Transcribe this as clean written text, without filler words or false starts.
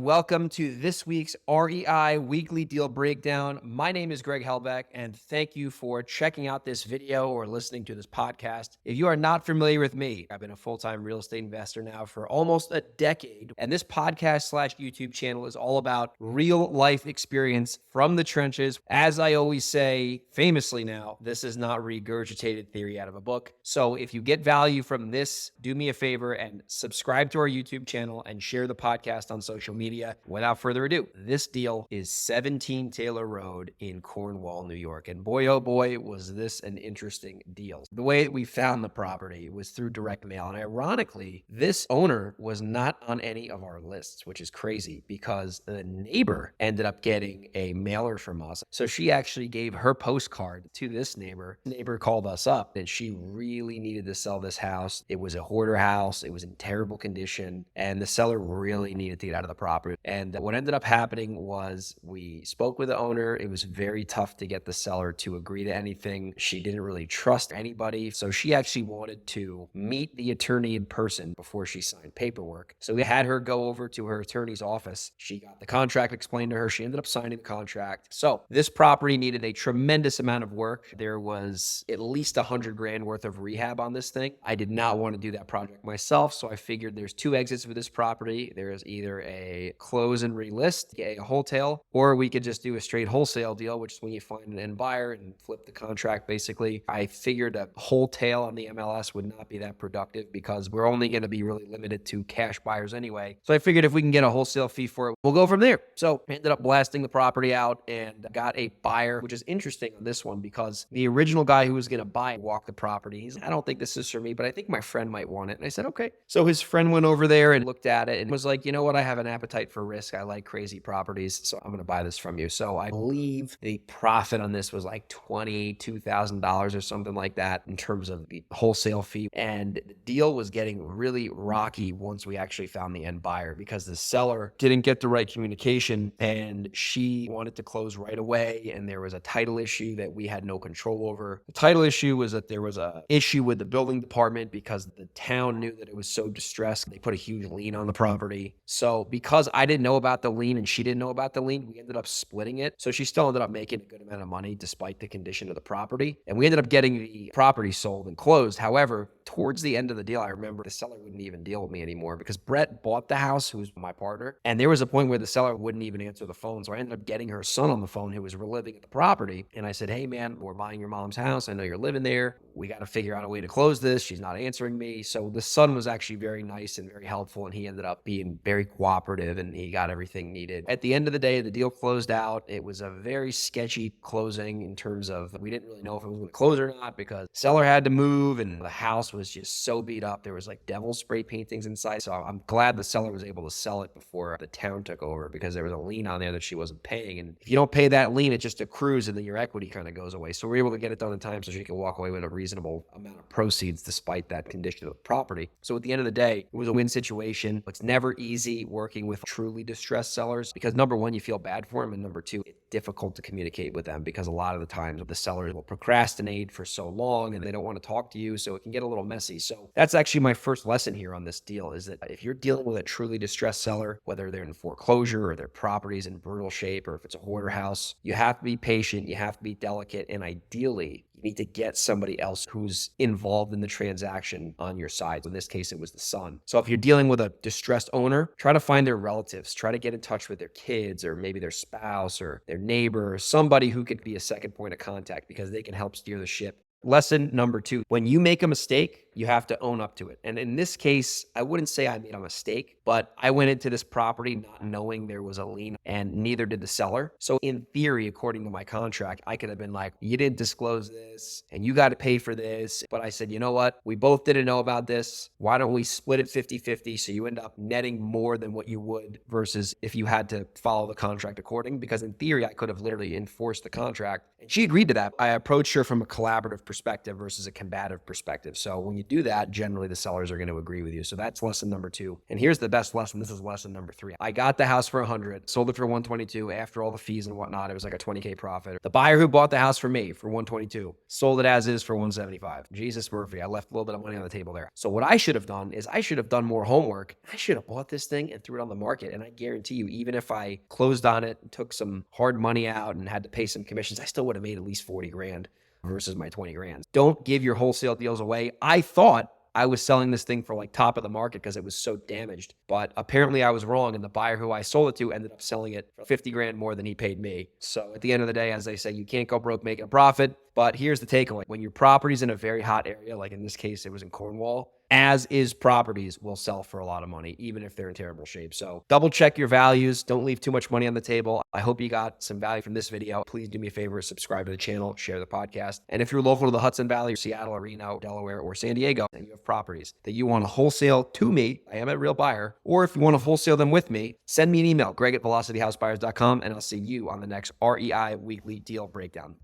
welcome to this week's REI Weekly Deal Breakdown. My name is Greg Helbeck, and thank you for checking out this video or listening to this podcast. If you are not familiar with me, I've been a full-time real estate investor now for almost a decade, and this podcast/YouTube channel is all about real life experience from the trenches. As I always say, famously now, this is not regurgitated theory out of a book. So if you get value from this, do me a favor and subscribe to our YouTube channel and share the podcast on social media. Without further ado, this deal is 17 Taylor Road in Cornwall, New York. And boy, oh boy, was this an interesting deal. The way we found the property was through direct mail. And ironically, this owner was not on any of our lists, which is crazy because the neighbor ended up getting a mailer from us. So she actually gave her postcard to this neighbor. The neighbor called us up and she really needed to sell this house. It was a hoarder house. It was in terrible condition. And the seller really needed to get out of the property. And what ended up happening was we spoke with the owner. It was very tough to get the seller to agree to anything. She didn't really trust anybody. So she actually wanted to meet the attorney in person before she signed paperwork. So we had her go over to her attorney's office. She got the contract explained to her. She ended up signing the contract. So this property needed a tremendous amount of work. There was at least $100,000 worth of rehab on this thing. I did not want to do that project myself. So I figured there's two exits for this property. There's either a close and relist, a wholesale, or we could just do a straight wholesale deal, which is when you find an end buyer and flip the contract basically. I figured a wholesale on the MLS would not be that productive because we're only going to be really limited to cash buyers anyway. So I figured if we can get a wholesale fee for it, we'll go from there. So I ended up blasting the property out and got a buyer, which is interesting on this one because the original guy who was going to buy it walked the property. He's, I don't think this is for me, but I think my friend might want it. And I said, okay. So his friend went over there and looked at it and was like, you know what? I have an appetite for risk. I like crazy properties. So I'm going to buy this from you. So I believe the profit on this was like $22,000 or something like that in terms of the wholesale fee. And the deal was getting really rocky once we actually found the end buyer because the seller didn't get the right communication and she wanted to close right away. And there was a title issue that we had no control over. The title issue was that there was a issue with the building department because the town knew that it was so distressed. They put a huge lien on the property. So because I didn't know about the lien and she didn't know about the lien, we ended up splitting it. So she still ended up making a good amount of money despite the condition of the property. And we ended up getting the property sold and closed. However, towards the end of the deal, I remember the seller wouldn't even deal with me anymore because Brett bought the house, who was my partner. And there was a point where the seller wouldn't even answer the phone. So I ended up getting her son on the phone who was living at the property. And I said, hey man, we're buying your mom's house. I know you're living there. We got to figure out a way to close this. She's not answering me. So the son was actually very nice and very helpful. And he ended up being very cooperative and he got everything needed. At the end of the day, the deal closed out. It was a very sketchy closing in terms of we didn't really know if it was going to close or not because the seller had to move and the house was just so beat up. There was like devil spray paintings inside. So I'm glad the seller was able to sell it before the town took over because there was a lien on there that she wasn't paying. And if you don't pay that lien, it just accrues and then your equity kind of goes away. So we're able to get it done in time so she can walk away with a reasonable amount of proceeds despite that condition of the property. So at the end of the day, it was a win situation. It's never easy working with truly distressed sellers because number one, you feel bad for them. And number two, it's difficult to communicate with them because a lot of the times the sellers will procrastinate for so long and they don't want to talk to you. So it can get a little messy. So that's actually my first lesson here on this deal is that if you're dealing with a truly distressed seller, whether they're in foreclosure or their property's in brutal shape or if it's a hoarder house, you have to be patient, you have to be delicate, and ideally, you need to get somebody else who's involved in the transaction on your side. So in this case, it was the son. So if you're dealing with a distressed owner, try to find their relatives, try to get in touch with their kids or maybe their spouse or their neighbor or somebody who could be a second point of contact because they can help steer the ship. Lesson number 2, when you make a mistake, you have to own up to it. And in this case, I wouldn't say I made a mistake, but I went into this property not knowing there was a lien and neither did the seller. So in theory, according to my contract, I could have been like, you didn't disclose this and you got to pay for this. But I said, you know what? We both didn't know about this. Why don't we split it 50-50 so you end up netting more than what you would versus if you had to follow the contract according? Because in theory, I could have literally enforced the contract. And she agreed to that. I approached her from a collaborative perspective versus a combative perspective. So when you do that, generally the sellers are going to agree with you. So that's lesson number 2. And here's the best lesson. This is lesson number 3. I got the house for 100, sold it for 122 after all the fees and whatnot. It was like a 20K profit. The buyer who bought the house for me for 122 sold it as is for 175. Jesus Murphy, I left a little bit of money on the table there. So what I should have done is I should have done more homework. I should have bought this thing and threw it on the market. And I guarantee you, even if I closed on it and took some hard money out and had to pay some commissions, I still would have made at least 40 grand versus my 20 grand. Don't give your wholesale deals away. I thought I was selling this thing for like top of the market because it was so damaged, but apparently I was wrong, and the buyer who I sold it to ended up selling it for 50 grand more than he paid me. So at the end of the day, as they say, you can't go broke making a profit. But here's the takeaway. When your property's in a very hot area, like in this case, it was in Cornwall, as is properties will sell for a lot of money, even if they're in terrible shape. So double check your values. Don't leave too much money on the table. I hope you got some value from this video. Please do me a favor, subscribe to the channel, share the podcast. And if you're local to the Hudson Valley, Seattle, Reno, Delaware, or San Diego, and you have properties that you want to wholesale to me, I am a real buyer, or if you want to wholesale them with me, send me an email, greg@velocityhousebuyers.com, and I'll see you on the next REI Weekly Deal Breakdown.